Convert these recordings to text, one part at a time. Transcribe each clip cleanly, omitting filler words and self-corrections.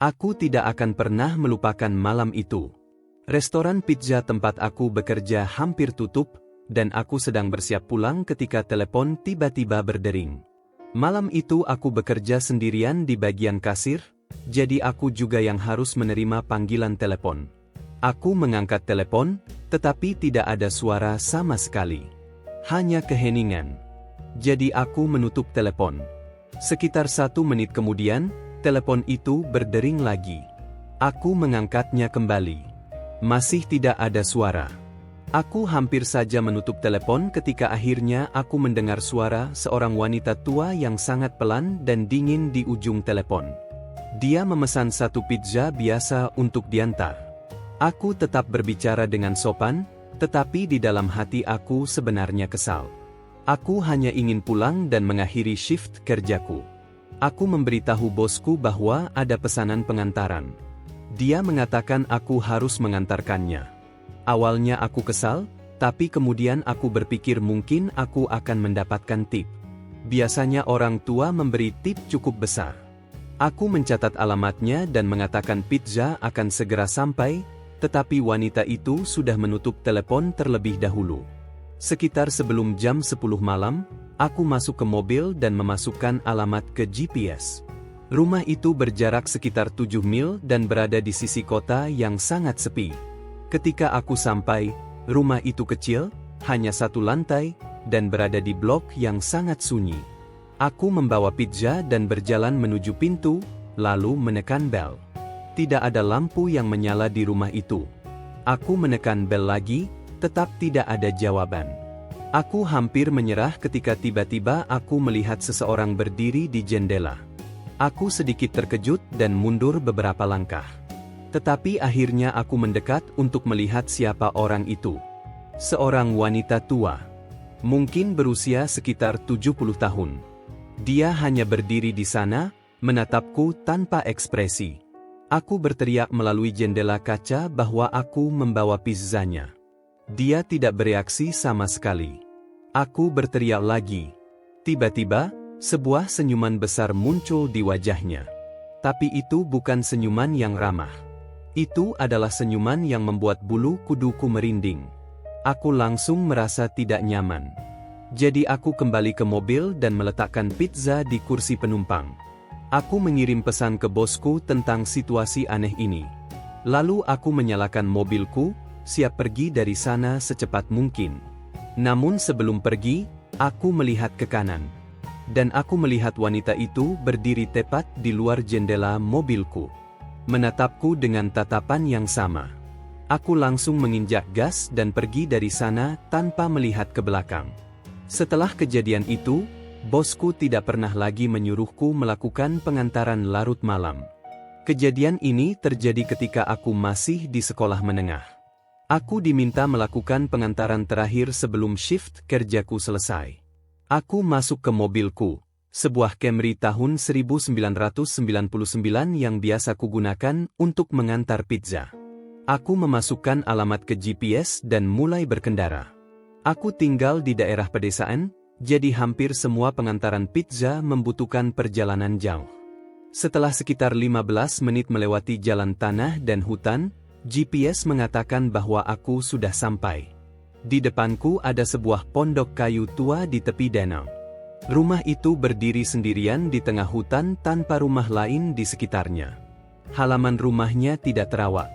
Aku tidak akan pernah melupakan malam itu. Restoran pizza tempat aku bekerja hampir tutup, dan aku sedang bersiap pulang ketika telepon tiba-tiba berdering. Malam itu aku bekerja sendirian di bagian kasir, jadi aku juga yang harus menerima panggilan telepon. Aku mengangkat telepon, tetapi tidak ada suara sama sekali. Hanya keheningan. Jadi aku menutup telepon. Sekitar 1 menit kemudian, telepon itu berdering lagi. Aku mengangkatnya kembali. Masih tidak ada suara. Aku hampir saja menutup telepon ketika akhirnya aku mendengar suara seorang wanita tua yang sangat pelan dan dingin di ujung telepon. Dia memesan 1 pizza biasa untuk diantar. Aku tetap berbicara dengan sopan, tetapi di dalam hati aku sebenarnya kesal. Aku hanya ingin pulang dan mengakhiri shift kerjaku. Aku memberitahu bosku bahwa ada pesanan pengantaran. Dia mengatakan aku harus mengantarkannya. Awalnya aku kesal, tapi kemudian aku berpikir mungkin aku akan mendapatkan tip. Biasanya orang tua memberi tip cukup besar. Aku mencatat alamatnya dan mengatakan pizza akan segera sampai, tetapi wanita itu sudah menutup telepon terlebih dahulu. Sekitar sebelum jam 10 malam, aku masuk ke mobil dan memasukkan alamat ke GPS. Rumah itu berjarak sekitar 7 mil dan berada di sisi kota yang sangat sepi. Ketika aku sampai, rumah itu kecil, hanya 1 lantai, dan berada di blok yang sangat sunyi. Aku membawa pizza dan berjalan menuju pintu, lalu menekan bel. Tidak ada lampu yang menyala di rumah itu. Aku menekan bel lagi, tetap tidak ada jawaban. Aku hampir menyerah ketika tiba-tiba aku melihat seseorang berdiri di jendela. Aku sedikit terkejut dan mundur beberapa langkah. Tetapi akhirnya aku mendekat untuk melihat siapa orang itu. Seorang wanita tua. Mungkin berusia sekitar 70 tahun. Dia hanya berdiri di sana, menatapku tanpa ekspresi. Aku berteriak melalui jendela kaca bahwa aku membawa pizzanya. Dia tidak bereaksi sama sekali. Aku berteriak lagi. Tiba-tiba, sebuah senyuman besar muncul di wajahnya. Tapi itu bukan senyuman yang ramah. Itu adalah senyuman yang membuat bulu kuduku merinding. Aku langsung merasa tidak nyaman. Jadi aku kembali ke mobil dan meletakkan pizza di kursi penumpang. Aku mengirim pesan ke bosku tentang situasi aneh ini. Lalu aku menyalakan mobilku, siap pergi dari sana secepat mungkin. Namun sebelum pergi, aku melihat ke kanan. Dan aku melihat wanita itu berdiri tepat di luar jendela mobilku. Menatapku dengan tatapan yang sama. Aku langsung menginjak gas dan pergi dari sana tanpa melihat ke belakang. Setelah kejadian itu, bosku tidak pernah lagi menyuruhku melakukan pengantaran larut malam. Kejadian ini terjadi ketika aku masih di sekolah menengah. Aku diminta melakukan pengantaran terakhir sebelum shift kerjaku selesai. Aku masuk ke mobilku, sebuah Camry tahun 1999 yang biasa kugunakan untuk mengantar pizza. Aku memasukkan alamat ke GPS dan mulai berkendara. Aku tinggal di daerah pedesaan, jadi hampir semua pengantaran pizza membutuhkan perjalanan jauh. Setelah sekitar 15 menit melewati jalan tanah dan hutan, GPS mengatakan bahwa aku sudah sampai. Di depanku ada sebuah pondok kayu tua di tepi danau. Rumah itu berdiri sendirian di tengah hutan tanpa rumah lain di sekitarnya. Halaman rumahnya tidak terawat.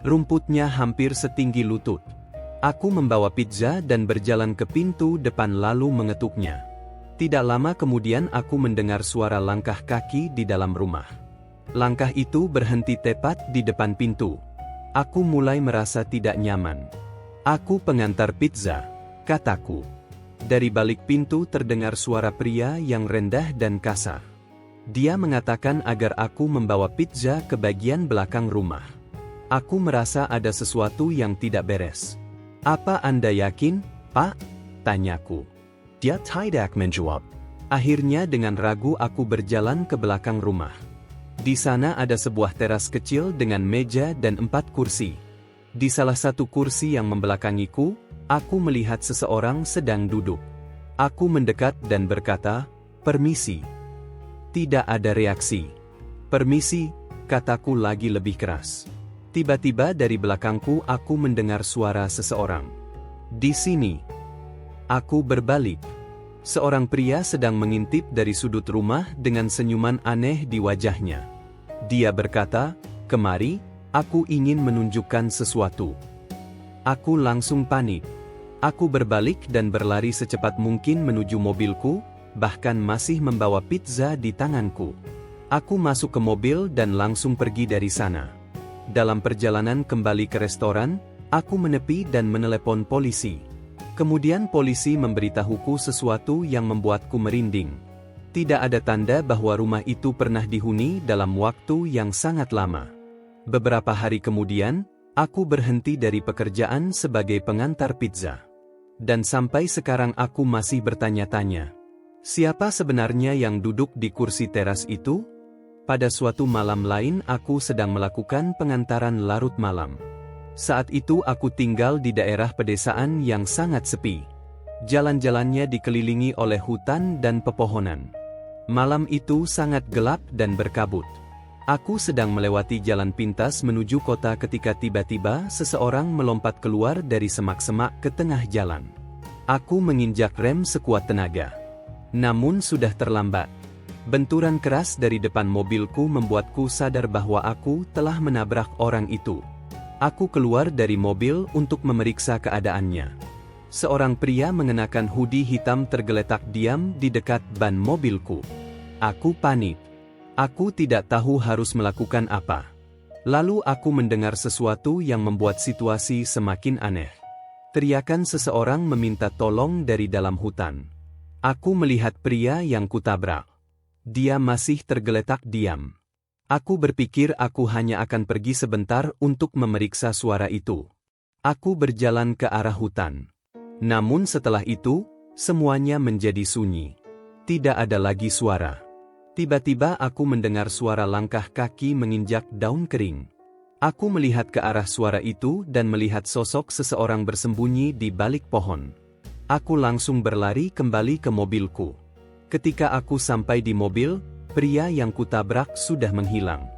Rumputnya hampir setinggi lutut. Aku membawa pizza dan berjalan ke pintu depan lalu mengetuknya. Tidak lama kemudian aku mendengar suara langkah kaki di dalam rumah. Langkah itu berhenti tepat di depan pintu. Aku mulai merasa tidak nyaman. Aku pengantar pizza, kataku. Dari balik pintu terdengar suara pria yang rendah dan kasar. Dia mengatakan agar aku membawa pizza ke bagian belakang rumah. Aku merasa ada sesuatu yang tidak beres. "Apa Anda yakin, Pak?" tanyaku. Dia tidak menjawab. Akhirnya dengan ragu aku berjalan ke belakang rumah. Di sana ada sebuah teras kecil dengan meja dan 4 kursi. Di salah satu kursi yang membelakangiku, aku melihat seseorang sedang duduk. Aku mendekat dan berkata, "Permisi." Tidak ada reaksi. "Permisi," kataku lagi lebih keras. Tiba-tiba dari belakangku aku mendengar suara seseorang. Di sini. Aku berbalik. Seorang pria sedang mengintip dari sudut rumah dengan senyuman aneh di wajahnya. Dia berkata, "Kemari, aku ingin menunjukkan sesuatu." Aku langsung panik. Aku berbalik dan berlari secepat mungkin menuju mobilku, bahkan masih membawa pizza di tanganku. Aku masuk ke mobil dan langsung pergi dari sana. Dalam perjalanan kembali ke restoran, aku menepi dan menelepon polisi. Kemudian polisi memberitahuku sesuatu yang membuatku merinding. Tidak ada tanda bahwa rumah itu pernah dihuni dalam waktu yang sangat lama. Beberapa hari kemudian, aku berhenti dari pekerjaan sebagai pengantar pizza. Dan sampai sekarang aku masih bertanya-tanya, siapa sebenarnya yang duduk di kursi teras itu? Pada suatu malam lain aku sedang melakukan pengantaran larut malam. Saat itu aku tinggal di daerah pedesaan yang sangat sepi. Jalan-jalannya dikelilingi oleh hutan dan pepohonan. Malam itu sangat gelap dan berkabut. Aku sedang melewati jalan pintas menuju kota ketika tiba-tiba seseorang melompat keluar dari semak-semak ke tengah jalan. Aku menginjak rem sekuat tenaga. Namun sudah terlambat. Benturan keras dari depan mobilku membuatku sadar bahwa aku telah menabrak orang itu. Aku keluar dari mobil untuk memeriksa keadaannya. Seorang pria mengenakan hoodie hitam tergeletak diam di dekat ban mobilku. Aku panik. Aku tidak tahu harus melakukan apa. Lalu aku mendengar sesuatu yang membuat situasi semakin aneh. Teriakan seseorang meminta tolong dari dalam hutan. Aku melihat pria yang kutabrak. Dia masih tergeletak diam. Aku berpikir aku hanya akan pergi sebentar untuk memeriksa suara itu. Aku berjalan ke arah hutan. Namun setelah itu, semuanya menjadi sunyi. Tidak ada lagi suara. Tiba-tiba aku mendengar suara langkah kaki menginjak daun kering. Aku melihat ke arah suara itu dan melihat sosok seseorang bersembunyi di balik pohon. Aku langsung berlari kembali ke mobilku. Ketika aku sampai di mobil, pria yang kutabrak sudah menghilang.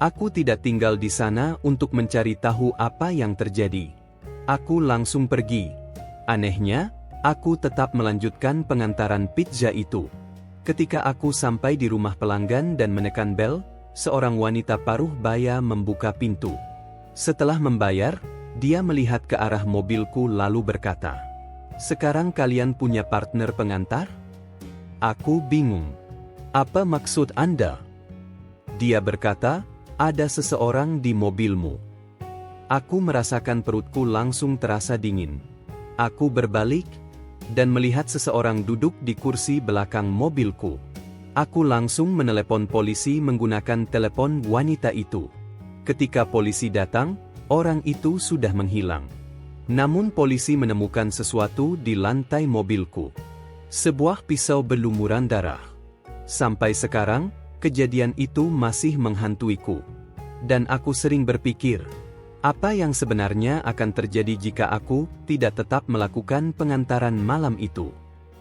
Aku tidak tinggal di sana untuk mencari tahu apa yang terjadi. Aku langsung pergi. Anehnya, aku tetap melanjutkan pengantaran pizza itu. Ketika aku sampai di rumah pelanggan dan menekan bel, seorang wanita paruh baya membuka pintu. Setelah membayar, dia melihat ke arah mobilku lalu berkata, "Sekarang kalian punya partner pengantar?" Aku bingung. "Apa maksud Anda?" Dia berkata, "Ada seseorang di mobilmu." Aku merasakan perutku langsung terasa dingin. Aku berbalik dan melihat seseorang duduk di kursi belakang mobilku. Aku langsung menelepon polisi menggunakan telepon wanita itu. Ketika polisi datang, orang itu sudah menghilang. Namun polisi menemukan sesuatu di lantai mobilku. Sebuah pisau berlumuran darah. Sampai sekarang, kejadian itu masih menghantuiku. Dan aku sering berpikir, apa yang sebenarnya akan terjadi jika aku tidak tetap melakukan pengantaran malam itu?